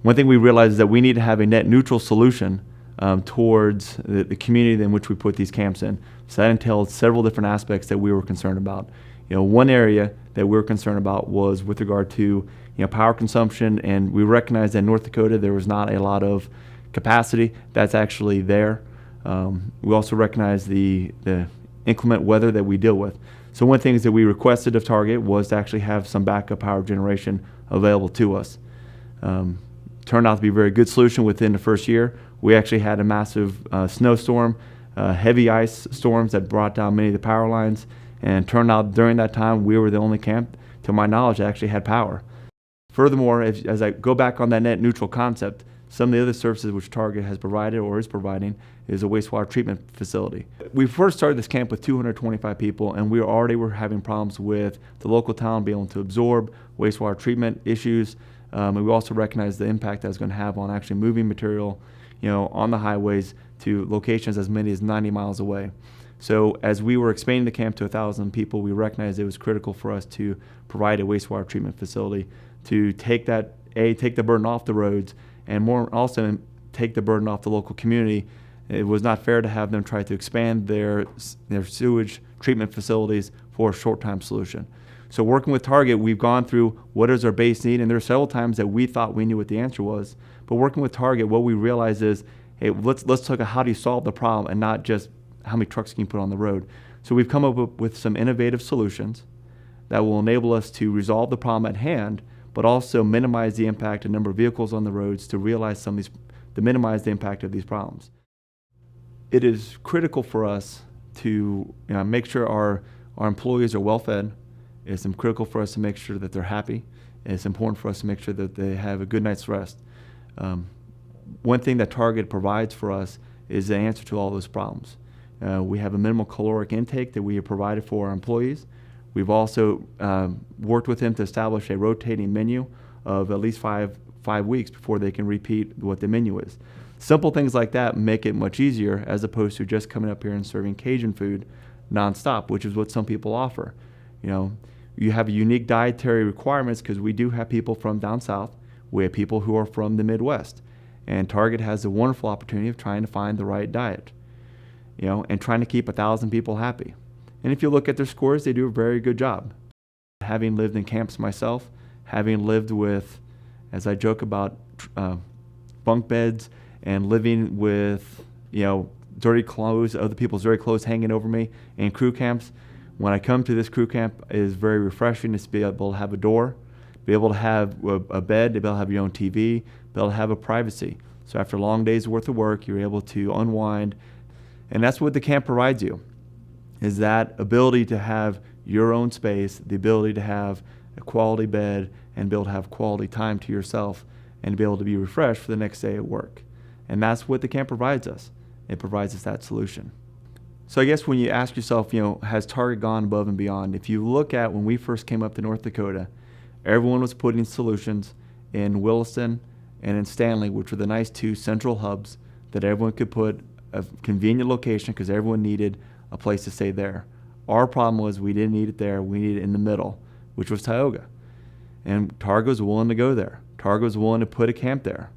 One thing we realized is that we need to have a net neutral solution towards the community in which we put these camps in. So that entailed several different aspects that we were concerned about. One area that we were concerned about was with regard to power consumption, and we recognized that in North Dakota there was not a lot of capacity that's actually there. We also recognize the inclement weather that we deal with. So one of the things that we requested of Target was to actually have some backup power generation available to us. Turned out to be a very good solution within the first year. We actually had a massive snowstorm, heavy ice storms that brought down many of the power lines, and turned out during that time we were the only camp, to my knowledge, that actually had power. Furthermore, as I go back on that net neutral concept, some of the other services which Target has provided or is providing is a wastewater treatment facility. We first started this camp with 225 people, and we already were having problems with the local town being able to absorb wastewater treatment issues. And we also recognize the impact that's going to have on actually moving material, on the highways to locations as many as 90 miles away. So as we were expanding the camp to 1,000 people, we recognized it was critical for us to provide a wastewater treatment facility to take the burden off the roads, and more also take the burden off the local community. It was not fair to have them try to expand their sewage treatment facilities for a short-time solution. So working with Target, we've gone through what is our base need, and there are several times that we thought we knew what the answer was. But working with Target, what we realized is, hey, let's look at how do you solve the problem and not just how many trucks can you put on the road. So we've come up with some innovative solutions that will enable us to resolve the problem at hand, but also minimize the impact of number of vehicles on the roads to minimize the impact of these problems. It is critical for us to make sure our employees are well fed. It's critical for us to make sure that they're happy. And it's important for us to make sure that they have a good night's rest. One thing that Target provides for us is the answer to all those problems. We have a minimal caloric intake that we have provided for our employees. We've also worked with them to establish a rotating menu of at least five weeks before they can repeat what the menu is. Simple things like that make it much easier as opposed to just coming up here and serving Cajun food nonstop, which is what some people offer. You have unique dietary requirements because we do have people from down south. We have people who are from the Midwest. And Target has a wonderful opportunity of trying to find the right diet, and trying to keep 1,000 people happy. And if you look at their scores, they do a very good job. Having lived in camps myself, having lived with, as I joke about, bunk beds and living with, dirty clothes, other people's dirty clothes hanging over me in crew camps, when I come to this crew camp, it is very refreshing to be able to have a door, be able to have a bed, to be able to have your own TV, be able to have a privacy. So after a long day's worth of work, you're able to unwind. And that's what the camp provides you, is that ability to have your own space, the ability to have a quality bed, and be able to have quality time to yourself, and be able to be refreshed for the next day at work. And that's what the camp provides us. It provides us that solution. So I guess when you ask yourself, has Target gone above and beyond? If you look at when we first came up to North Dakota, everyone was putting solutions in Williston and in Stanley, which were the nice two central hubs that everyone could put a convenient location because everyone needed a place to stay there. Our problem was we didn't need it there. We needed it in the middle, which was Tioga. And Target was willing to go there. Target was willing to put a camp there.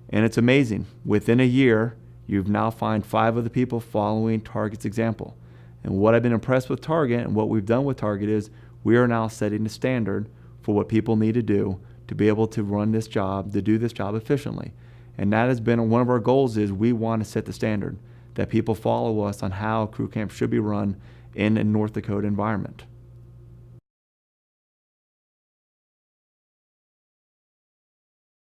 And it's amazing. Within a year, you've now find 5 of the people following Target's example. And what I've been impressed with Target and what we've done with Target is we are now setting the standard for what people need to do to be able to run this job, to do this job efficiently. And that has been one of our goals, is we want to set the standard that people follow us on how crew camps should be run in a North Dakota environment.